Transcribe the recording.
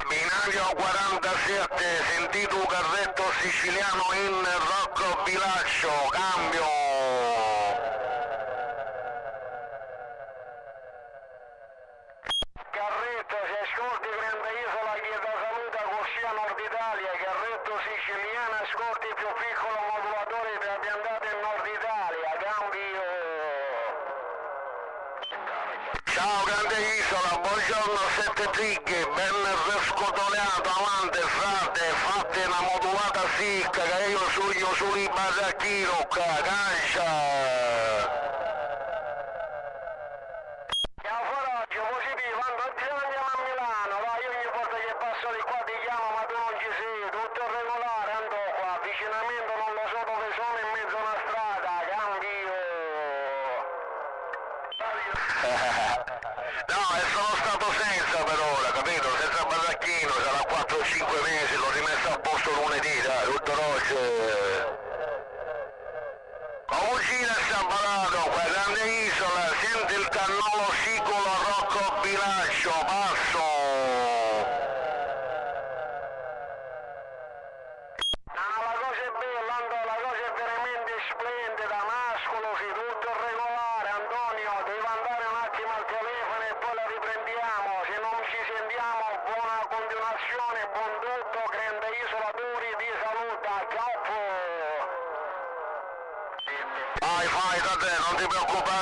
Binario 47, sentito un carretto siciliano in Rocco Bilaccio, cambio. Carretto, se ascolti Grande Isola chieda saluta Corsia Nord Italia, carretto siciliano, ascolti più piccolo modulatore per piantata in Nord Italia, cambio. Ciao Grande Isola, buongiorno 7 trighe, ben riscotolato, avanti frate, fate una modulata sicca che io sugno sui baracchino, cancia. Andiamo a Milano, va, io ogni volta che passo di qua ti chiamo ma tu non ci sei, tutto regolare, ando qua, avvicinamento non lo so dove sono in mezzo a una strada, cambio. No, e sono stato senza per ora, capito? Senza baracchino, sarà 4-5 mesi, l'ho rimesso a posto lunedì, dai, tutto rosso. Cucina Sabarato, qua Grande Isola, senti il cannolo sicolo Rocco Bilaccio, passo. La cosa è bella, la cosa è veramente splendida, mascolosi, tutto regolare, Antonio, devi andare un attimo al telefono e poi la riprendiamo, se non ci sentiamo, buona continuazione, buon tutto, Grande Isola Turi, ti saluta, ciao. Fai da te, non ti preoccupare.